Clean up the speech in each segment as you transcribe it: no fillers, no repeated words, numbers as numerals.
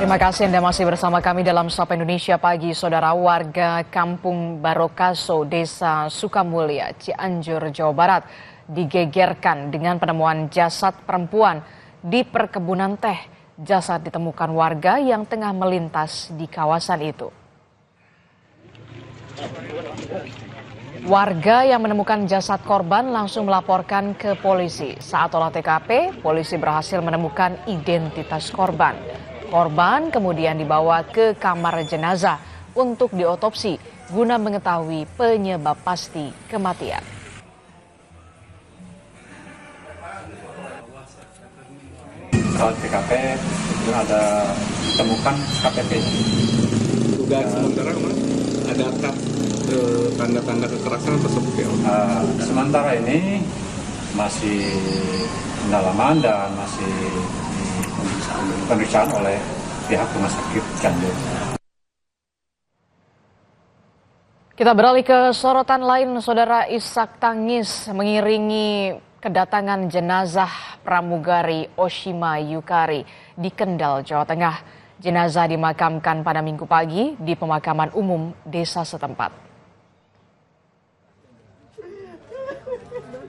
Terima kasih Anda masih bersama kami dalam Sapa Indonesia Pagi. Saudara, warga Kampung Barokaso, Desa Sukamulya, Cianjur, Jawa Barat digegerkan dengan penemuan jasad perempuan di perkebunan teh. Jasad ditemukan warga yang tengah melintas di kawasan itu. Warga yang menemukan jasad korban langsung melaporkan ke polisi. Saat olah TKP, polisi berhasil menemukan identitas korban. Korban kemudian dibawa ke kamar jenazah untuk diotopsi guna mengetahui penyebab pasti kematian. Saat TKP itu ada temukan KTP. Dugaan sementara kemarin ada tanda-tanda kekerasan tersebut ya? Sementara ini masih pendalaman dan masih pemeriksaan oleh pihak rumah sakit Cianjur. Kita beralih ke sorotan lain, Saudara. Isak tangis mengiringi kedatangan jenazah pramugari Oshima Yukari di Kendal, Jawa Tengah. Jenazah dimakamkan pada Minggu pagi di pemakaman umum desa setempat.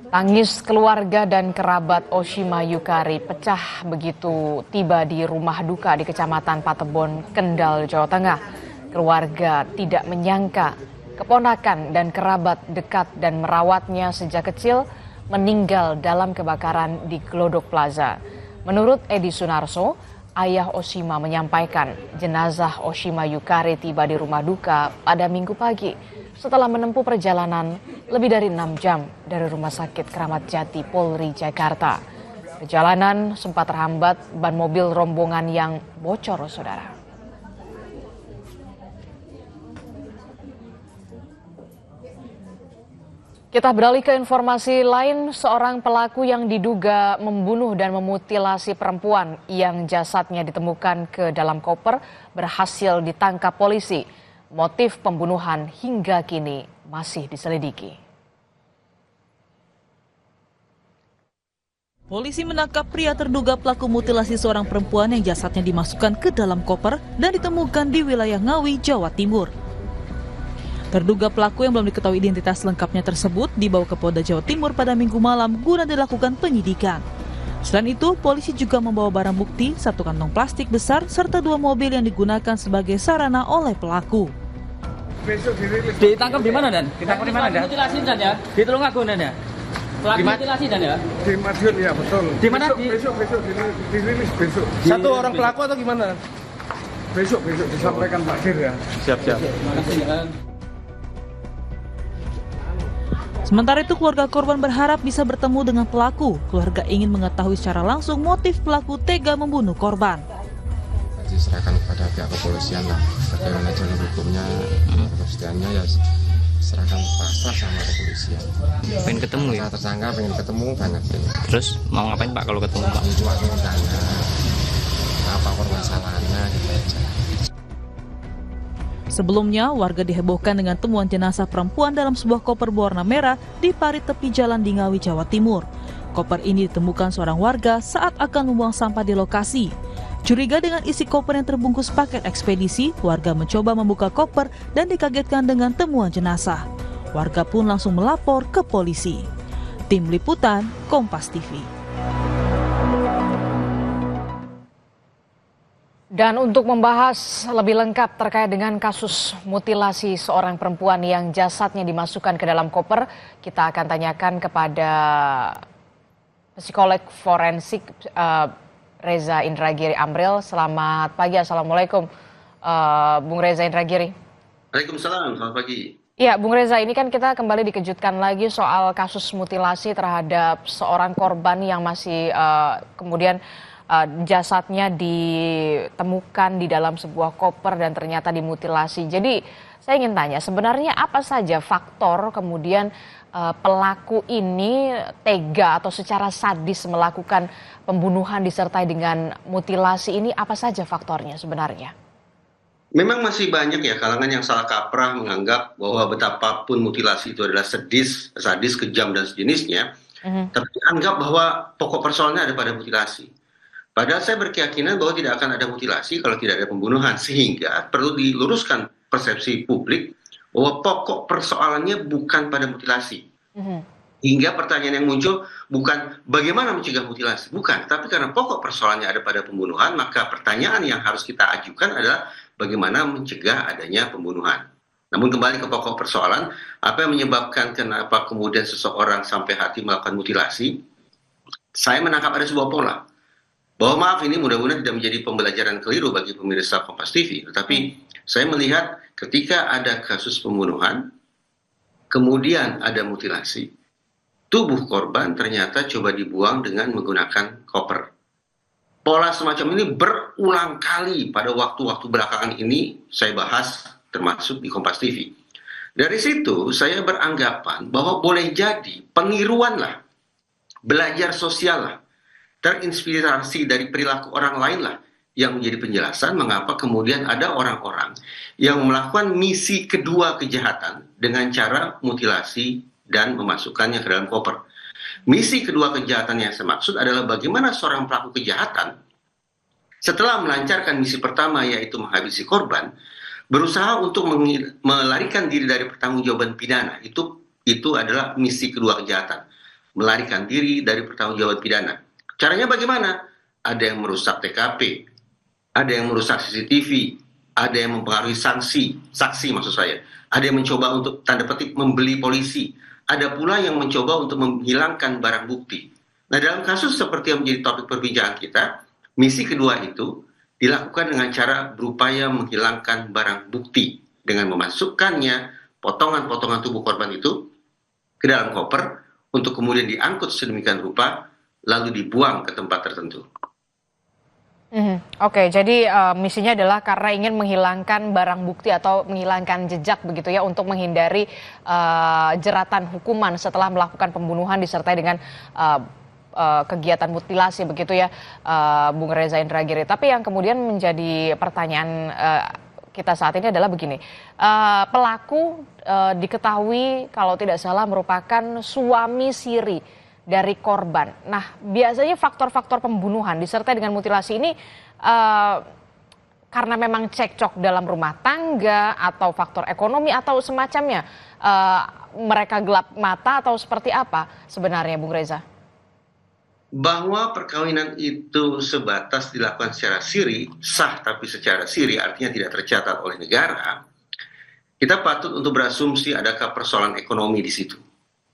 Tangis keluarga dan kerabat Oshima Yukari pecah begitu tiba di rumah duka di Kecamatan Patebon, Kendal, Jawa Tengah. Keluarga tidak menyangka keponakan dan kerabat dekat dan merawatnya sejak kecil meninggal dalam kebakaran di Glodok Plaza. Menurut Edi Sunarso, ayah Oshima menyampaikan jenazah Oshima Yukari tiba di rumah duka pada Minggu pagi setelah menempuh perjalanan lebih dari 6 jam dari Rumah Sakit Kramat Jati Polri Jakarta. Perjalanan sempat terhambat ban mobil rombongan yang bocor, Saudara. Kita beralih ke informasi lain. Seorang pelaku yang diduga membunuh dan memutilasi perempuan yang jasadnya ditemukan ke dalam koper berhasil ditangkap polisi. Motif pembunuhan hingga kini masih diselidiki. Polisi menangkap pria terduga pelaku mutilasi seorang perempuan yang jasadnya dimasukkan ke dalam koper dan ditemukan di wilayah Ngawi, Jawa Timur. Terduga pelaku yang belum diketahui identitas lengkapnya tersebut dibawa ke Polda Jawa Timur pada Minggu malam guna dilakukan penyidikan. Selain itu, polisi juga membawa barang bukti, 1 kantong plastik besar, serta 2 mobil yang digunakan sebagai sarana oleh pelaku. Ditangkap di mana, Dan? Ditangkap di mana, Dan? Mutilasi, Dan, ya? Di Tulungagung, Dan, ya? Pelaku mutilasi, Dan, ya? Di Madiun, ya betul. Di mana? Besok dirilis besok. Satu orang pelaku atau gimana? Besok disampaikan Pak Dir ya. Siap. Terima kasih, Dan. Sementara itu, keluarga korban berharap bisa bertemu dengan pelaku. Keluarga ingin mengetahui secara langsung motif pelaku tega membunuh korban. Diserahkan kepada pihak kepolisian lah, bagaimana jalur hukumnya, kepastiannya ya serahkan pasrah sama kepolisian. Pengen ketemu ya? Tersangka pengen ketemu banget. Terus mau ngapain Pak kalau ketemu Pak? Cuma pengen tanya apa permasalahannya gitu aja. Sebelumnya, warga dihebohkan dengan temuan jenazah perempuan dalam sebuah koper berwarna merah di parit tepi jalan di Ngawi, Jawa Timur. Koper ini ditemukan seorang warga saat akan membuang sampah di lokasi. Curiga dengan isi koper yang terbungkus paket ekspedisi, warga mencoba membuka koper dan dikagetkan dengan temuan jenazah. Warga pun langsung melapor ke polisi. Tim Liputan, Kompas TV. Dan untuk membahas lebih lengkap terkait dengan kasus mutilasi seorang perempuan yang jasadnya dimasukkan ke dalam koper, kita akan tanyakan kepada psikolog forensik Reza Indragiri Amril. Selamat pagi, Assalamualaikum Bung Reza Indragiri. Waalaikumsalam, selamat pagi. Ya, Bung Reza, ini kan kita kembali dikejutkan lagi soal kasus mutilasi terhadap seorang korban yang masih kemudian jasadnya ditemukan di dalam sebuah koper dan ternyata dimutilasi. Jadi saya ingin tanya, sebenarnya apa saja faktor kemudian pelaku ini tega atau secara sadis melakukan pembunuhan disertai dengan mutilasi ini, apa saja faktornya sebenarnya? Memang masih banyak ya kalangan yang salah kaprah menganggap bahwa betapapun mutilasi itu adalah sadis, kejam dan sejenisnya, tapi anggap bahwa pokok persoalannya ada pada mutilasi. Padahal saya berkeyakinan bahwa tidak akan ada mutilasi kalau tidak ada pembunuhan, sehingga perlu diluruskan persepsi publik bahwa pokok persoalannya bukan pada mutilasi. Hingga pertanyaan yang muncul bukan bagaimana mencegah mutilasi, bukan, tapi karena pokok persoalannya ada pada pembunuhan, maka pertanyaan yang harus kita ajukan adalah bagaimana mencegah adanya pembunuhan. Namun kembali ke pokok persoalan, apa yang menyebabkan kenapa kemudian seseorang sampai hati melakukan mutilasi? Saya menangkap ada sebuah pola. Bahwa maaf, ini mudah-mudahan tidak menjadi pembelajaran keliru bagi pemirsa Kompas TV. Tetapi saya melihat ketika ada kasus pembunuhan, kemudian ada mutilasi, tubuh korban ternyata coba dibuang dengan menggunakan koper. Pola semacam ini berulang kali pada waktu-waktu belakangan ini saya bahas termasuk di Kompas TV. Dari situ saya beranggapan bahwa boleh jadi peniruan lah, belajar sosial lah, terinspirasi dari perilaku orang lain lah yang menjadi penjelasan mengapa kemudian ada orang-orang yang melakukan misi kedua kejahatan dengan cara mutilasi dan memasukkannya ke dalam koper. Misi kedua kejahatan yang saya maksud adalah bagaimana seorang pelaku kejahatan setelah melancarkan misi pertama yaitu menghabisi korban, berusaha untuk melarikan diri dari pertanggungjawaban pidana. Itu adalah misi kedua kejahatan, melarikan diri dari pertanggungjawaban pidana. Caranya bagaimana? Ada yang merusak TKP, ada yang merusak CCTV, ada yang mempengaruhi saksi maksud saya. Ada yang mencoba untuk tanda petik membeli polisi, ada pula yang mencoba untuk menghilangkan barang bukti. Nah, dalam kasus seperti yang menjadi topik perbincangan kita, misi kedua itu dilakukan dengan cara berupaya menghilangkan barang bukti dengan memasukkannya potongan-potongan tubuh korban itu ke dalam koper untuk kemudian diangkut sedemikian rupa lalu dibuang ke tempat tertentu. Oke, jadi misinya adalah karena ingin menghilangkan barang bukti atau menghilangkan jejak begitu ya, untuk menghindari jeratan hukuman setelah melakukan pembunuhan disertai dengan kegiatan mutilasi begitu ya, Bung Reza Indragiri. Tapi yang kemudian menjadi pertanyaan kita saat ini adalah begini, pelaku diketahui kalau tidak salah merupakan suami siri dari korban. Nah, biasanya faktor-faktor pembunuhan disertai dengan mutilasi ini karena memang cekcok dalam rumah tangga atau faktor ekonomi atau semacamnya, mereka gelap mata atau seperti apa sebenarnya, Bung Reza? Bahwa perkawinan itu sebatas dilakukan secara siri, sah tapi secara siri artinya tidak tercatat oleh negara, kita patut untuk berasumsi adakah persoalan ekonomi di situ.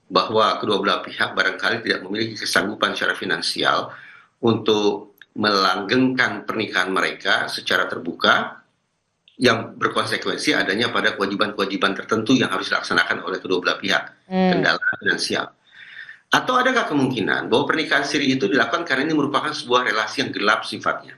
Bahwa kedua belah pihak barangkali tidak memiliki kesanggupan secara finansial untuk melanggengkan pernikahan mereka secara terbuka yang berkonsekuensi adanya pada kewajiban-kewajiban tertentu yang harus dilaksanakan oleh kedua belah pihak, kendala finansial. Atau adakah kemungkinan bahwa pernikahan siri itu dilakukan karena ini merupakan sebuah relasi yang gelap sifatnya,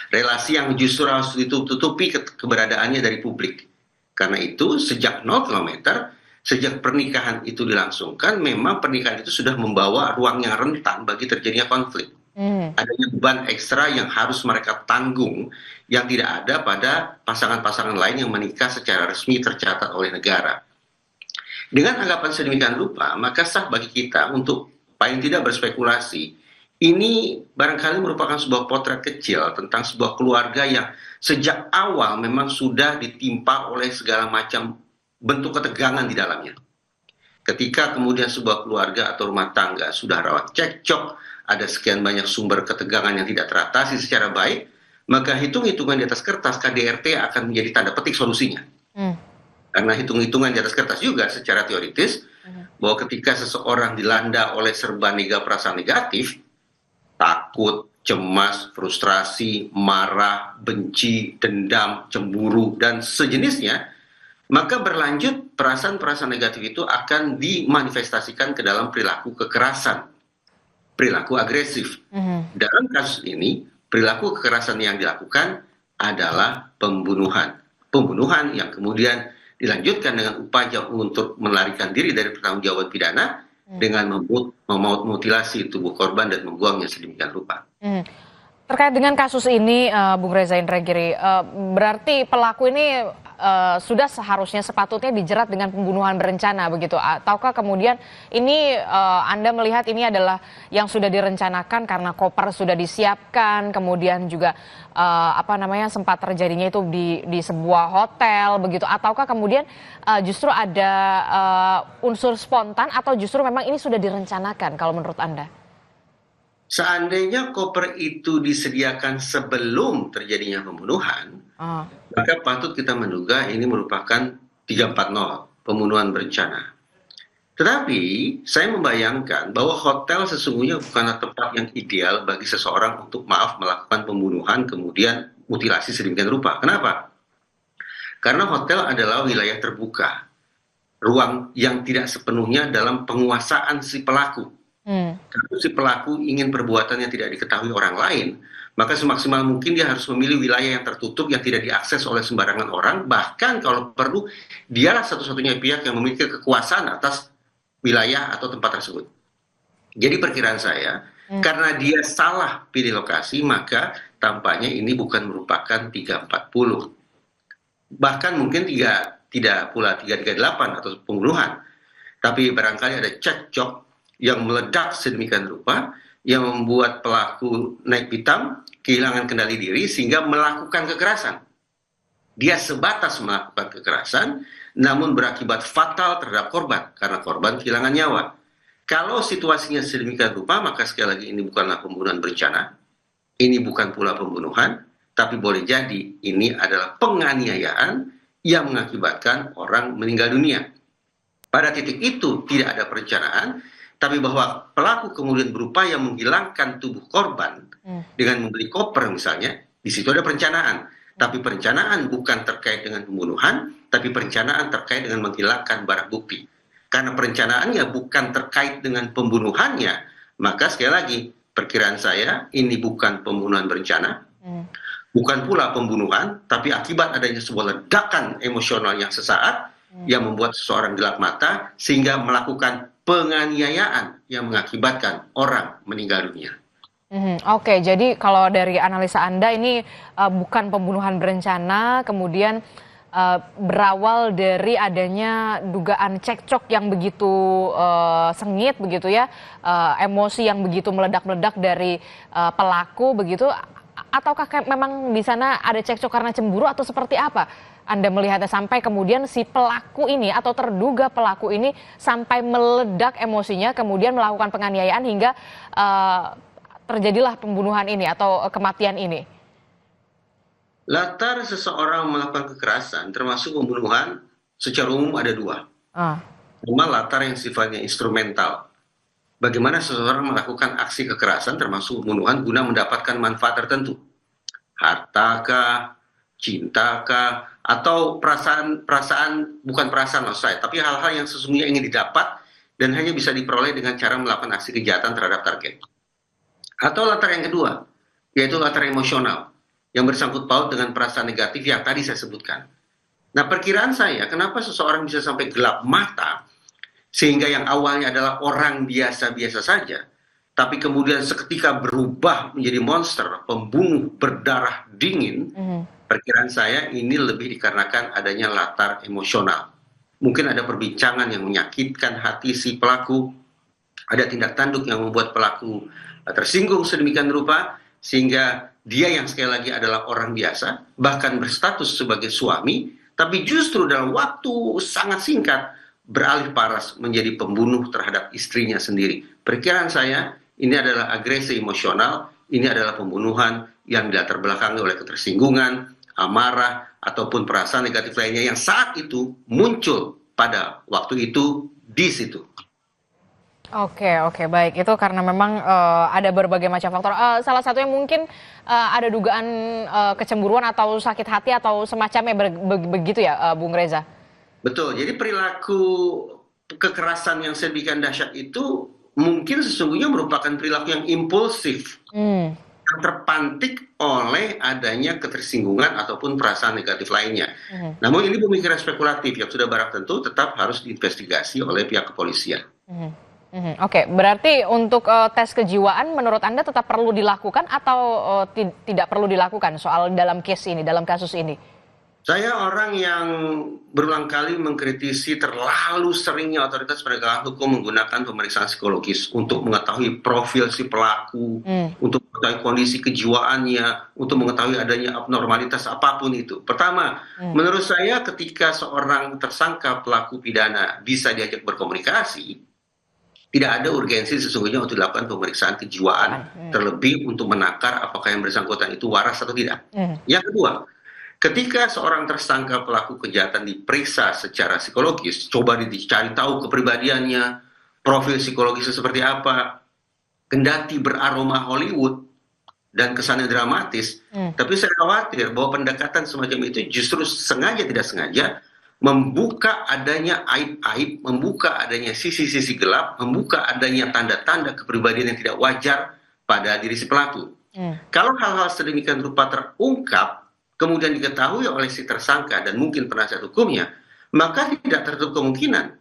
relasi yang justru harus ditutupi keberadaannya dari publik. Karena itu sejak 0 kilometer sejak pernikahan itu dilangsungkan, memang pernikahan itu sudah membawa ruang yang rentan bagi terjadinya konflik. Adanya beban ekstra yang harus mereka tanggung yang tidak ada pada pasangan-pasangan lain yang menikah secara resmi tercatat oleh negara. Dengan anggapan sedemikian rupa, maka sah bagi kita untuk paling tidak berspekulasi. Ini barangkali merupakan sebuah potret kecil tentang sebuah keluarga yang sejak awal memang sudah ditimpa oleh segala macam bentuk ketegangan di dalamnya. Ketika kemudian sebuah keluarga atau rumah tangga sudah rawan cekcok, ada sekian banyak sumber ketegangan yang tidak teratasi secara baik, maka hitung-hitungan di atas kertas KDRT akan menjadi tanda petik solusinya. Karena hitung-hitungan di atas kertas juga secara teoritis, bahwa ketika seseorang dilanda oleh serba perasaan negatif, takut, cemas, frustrasi, marah, benci, dendam, cemburu, dan sejenisnya, maka berlanjut perasaan-perasaan negatif itu akan dimanifestasikan ke dalam perilaku kekerasan, perilaku agresif. Dalam kasus ini, perilaku kekerasan yang dilakukan adalah pembunuhan. Pembunuhan yang kemudian dilanjutkan dengan upaya untuk melarikan diri dari pertanggungjawaban pidana dengan memutilasi tubuh korban dan membuangnya sedemikian rupa. Terkait dengan kasus ini, Bung Reza Indragiri, berarti pelaku ini sudah seharusnya sepatutnya dijerat dengan pembunuhan berencana begitu? Ataukah kemudian ini Anda melihat ini adalah yang sudah direncanakan karena koper sudah disiapkan, kemudian juga sempat terjadinya itu di sebuah hotel begitu? Ataukah kemudian justru ada unsur spontan atau justru memang ini sudah direncanakan kalau menurut Anda? Seandainya koper itu disediakan sebelum terjadinya pembunuhan, maka patut kita menduga ini merupakan 340, pembunuhan berencana. Tetapi saya membayangkan bahwa hotel sesungguhnya bukanlah tempat yang ideal bagi seseorang untuk melakukan pembunuhan kemudian mutilasi sedemikian rupa. Kenapa? Karena hotel adalah wilayah terbuka, ruang yang tidak sepenuhnya dalam penguasaan si pelaku. Kalau si pelaku ingin perbuatannya tidak diketahui orang lain, maka semaksimal mungkin dia harus memilih wilayah yang tertutup yang tidak diakses oleh sembarangan orang, bahkan kalau perlu dialah satu-satunya pihak yang memiliki kekuasaan atas wilayah atau tempat tersebut. Jadi perkiraan saya, karena dia salah pilih lokasi, maka tampaknya ini bukan merupakan 340. Bahkan mungkin tidak pula 338 atau pembunuhan, tapi barangkali ada cekcok yang meledak sedemikian rupa, yang membuat pelaku naik pitam, kehilangan kendali diri, sehingga melakukan kekerasan. Dia sebatas melakukan kekerasan, namun berakibat fatal terhadap korban, karena korban kehilangan nyawa. Kalau situasinya sedemikian rupa, maka sekali lagi ini bukanlah pembunuhan berencana, ini bukan pula pembunuhan, tapi boleh jadi ini adalah penganiayaan yang mengakibatkan orang meninggal dunia. Pada titik itu tidak ada perencanaan, tapi bahwa pelaku kemudian berupaya menghilangkan tubuh korban dengan membeli koper misalnya, di situ ada perencanaan. Tapi perencanaan bukan terkait dengan pembunuhan, tapi perencanaan terkait dengan menghilangkan barang bukti. Karena perencanaannya bukan terkait dengan pembunuhannya, maka sekali lagi perkiraan saya ini bukan pembunuhan berencana, bukan pula pembunuhan, tapi akibat adanya sebuah ledakan emosional yang sesaat yang membuat seseorang gelap mata sehingga melakukan penganiayaan yang mengakibatkan orang meninggal dunia. Oke, jadi kalau dari analisa Anda ini bukan pembunuhan berencana, kemudian berawal dari adanya dugaan cekcok yang begitu sengit begitu ya, emosi yang begitu meledak-meledak dari pelaku begitu, ataukah memang di sana ada cekcok karena cemburu atau seperti apa? Anda melihatnya sampai kemudian si pelaku ini atau terduga pelaku ini sampai meledak emosinya kemudian melakukan penganiayaan hingga terjadilah pembunuhan ini atau kematian ini. Latar seseorang melakukan kekerasan termasuk pembunuhan secara umum ada dua. Cuma latar yang sifatnya instrumental. Bagaimana seseorang melakukan aksi kekerasan termasuk pembunuhan guna mendapatkan manfaat tertentu. Hartakah, cintakah, atau perasaan bukan perasaan maksud saya, tapi hal-hal yang sesungguhnya ingin didapat dan hanya bisa diperoleh dengan cara melakukan aksi kejahatan terhadap target. Atau latar yang kedua, yaitu latar emosional yang bersangkut paut dengan perasaan negatif yang tadi saya sebutkan. Nah, perkiraan saya, kenapa seseorang bisa sampai gelap mata sehingga yang awalnya adalah orang biasa-biasa saja, tapi kemudian seketika berubah menjadi monster, pembunuh berdarah dingin. Perkiraan saya ini lebih dikarenakan adanya latar emosional. Mungkin ada perbincangan yang menyakitkan hati si pelaku, ada tindak tanduk yang membuat pelaku tersinggung sedemikian rupa, sehingga dia yang sekali lagi adalah orang biasa, bahkan berstatus sebagai suami, tapi justru dalam waktu sangat singkat beralih paras menjadi pembunuh terhadap istrinya sendiri. Perkiraan saya ini adalah agresi emosional, ini adalah pembunuhan yang dilatar belakangi oleh ketersinggungan, amarah, ataupun perasaan negatif lainnya yang saat itu muncul pada waktu itu di situ. Oke, baik. Itu karena memang ada berbagai macam faktor. Salah satunya mungkin ada dugaan kecemburuan atau sakit hati atau semacamnya begitu ya, Bung Reza? Betul. Jadi perilaku kekerasan yang sedemikian dahsyat itu mungkin sesungguhnya merupakan perilaku yang impulsif. Yang terpantik oleh adanya ketersinggungan ataupun perasaan negatif lainnya. Namun ini pemikiran spekulatif yang sudah barang tentu tetap harus diinvestigasi oleh pihak kepolisian. Oke, berarti untuk tes kejiwaan menurut Anda tetap perlu dilakukan atau tidak perlu dilakukan soal dalam case ini, dalam kasus ini? Saya orang yang berulang kali mengkritisi terlalu seringnya otoritas penegakan hukum menggunakan pemeriksaan psikologis untuk mengetahui profil si pelaku, untuk mengetahui kondisi kejiwaannya, untuk mengetahui adanya abnormalitas apapun itu. Pertama, menurut saya ketika seorang tersangka pelaku pidana bisa diajak berkomunikasi, tidak ada urgensi sesungguhnya untuk dilakukan pemeriksaan kejiwaan, terlebih untuk menakar apakah yang bersangkutan itu waras atau tidak. Yang kedua, ketika seorang tersangka pelaku kejahatan diperiksa secara psikologis, coba dicari tahu kepribadiannya, profil psikologisnya seperti apa, kendati beraroma Hollywood dan kesannya dramatis, tapi saya khawatir bahwa pendekatan semacam itu justru sengaja tidak sengaja membuka adanya aib-aib, membuka adanya sisi-sisi gelap, membuka adanya tanda-tanda kepribadian yang tidak wajar pada diri si pelaku. Kalau hal-hal sedemikian rupa terungkap, kemudian diketahui oleh si tersangka dan mungkin penasihat hukumnya, maka tidak tertutup kemungkinan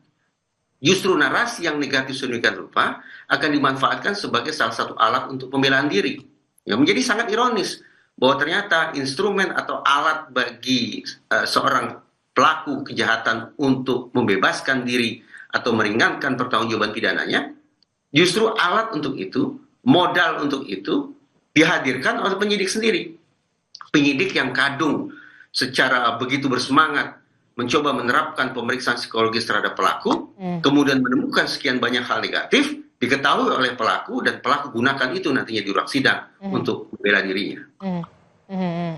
justru narasi yang negatif sedemikian rupa akan dimanfaatkan sebagai salah satu alat untuk pembelaan diri. Yang menjadi sangat ironis bahwa ternyata instrumen atau alat bagi seorang pelaku kejahatan untuk membebaskan diri atau meringankan pertanggungjawaban pidananya, justru alat untuk itu, modal untuk itu dihadirkan oleh penyidik sendiri. Penyidik yang kadung secara begitu bersemangat mencoba menerapkan pemeriksaan psikologis terhadap pelaku, kemudian menemukan sekian banyak hal negatif, diketahui oleh pelaku, dan pelaku gunakan itu nantinya di ruang sidang untuk membela dirinya.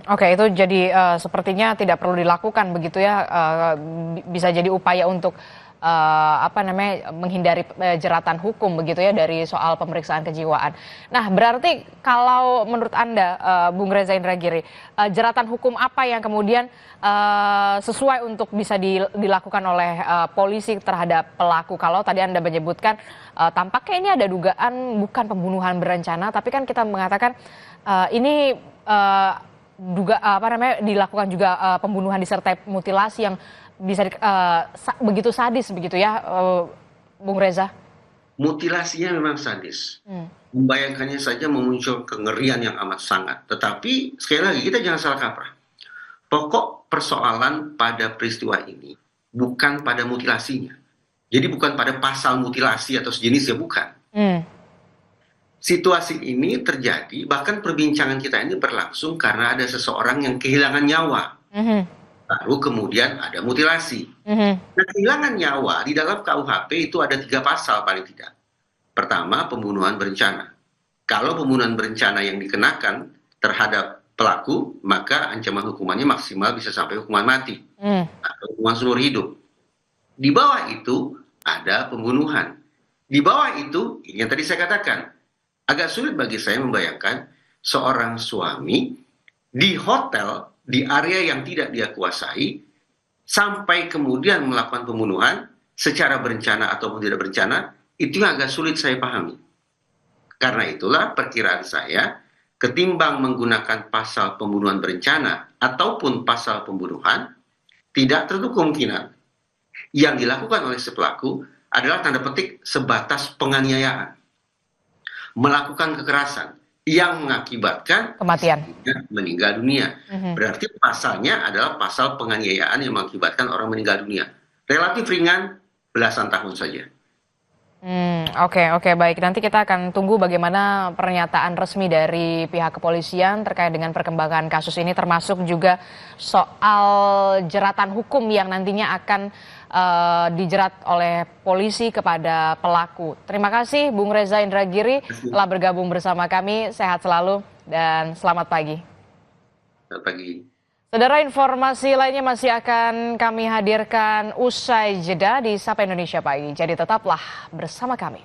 Oke, itu jadi sepertinya tidak perlu dilakukan begitu ya, bisa jadi upaya untuk menghindari jeratan hukum begitu ya dari soal pemeriksaan kejiwaan. Nah, berarti kalau menurut Anda, Bung Reza Indragiri, jeratan hukum apa yang kemudian sesuai untuk bisa dilakukan oleh polisi terhadap pelaku? Kalau tadi Anda menyebutkan tampaknya ini ada dugaan bukan pembunuhan berencana, tapi kan kita mengatakan ini dilakukan juga pembunuhan disertai mutilasi yang bisa begitu sadis begitu ya, Bung Reza? Mutilasinya memang sadis. Membayangkannya saja memunculkan kengerian yang amat sangat. Tetapi sekali lagi kita jangan salah kaprah. Pokok persoalan pada peristiwa ini bukan pada mutilasinya. Jadi bukan pada pasal mutilasi atau sejenisnya, bukan. Situasi ini terjadi, bahkan perbincangan kita ini berlangsung karena ada seseorang yang kehilangan nyawa. Lalu kemudian ada mutilasi. Nah, kehilangan nyawa di dalam KUHP itu ada 3 pasal paling tidak. Pertama, pembunuhan berencana. Kalau pembunuhan berencana yang dikenakan terhadap pelaku, maka ancaman hukumannya maksimal bisa sampai hukuman mati atau hukuman seumur hidup. Di bawah itu ada pembunuhan. Di bawah itu, ini yang tadi saya katakan, agak sulit bagi saya membayangkan seorang suami di hotel di area yang tidak dia kuasai, sampai kemudian melakukan pembunuhan secara berencana ataupun tidak berencana, itu yang agak sulit saya pahami. Karena itulah perkiraan saya, ketimbang menggunakan pasal pembunuhan berencana ataupun pasal pembunuhan, tidak tertutup kemungkinan yang dilakukan oleh si pelaku adalah tanda petik sebatas penganiayaan, melakukan kekerasan yang mengakibatkan kematian, meninggal dunia. Berarti pasalnya adalah pasal penganiayaan yang mengakibatkan orang meninggal dunia. Relatif ringan, belasan tahun saja. Oke, baik. Nanti kita akan tunggu bagaimana pernyataan resmi dari pihak kepolisian terkait dengan perkembangan kasus ini, termasuk juga soal jeratan hukum yang nantinya akan dijerat oleh polisi kepada pelaku. Terima kasih Bung Reza Indragiri telah bergabung bersama kami. Sehat selalu dan selamat pagi. Selamat pagi. Saudara, informasi lainnya masih akan kami hadirkan usai jeda di Sapa Indonesia Pagi. Jadi tetaplah bersama kami.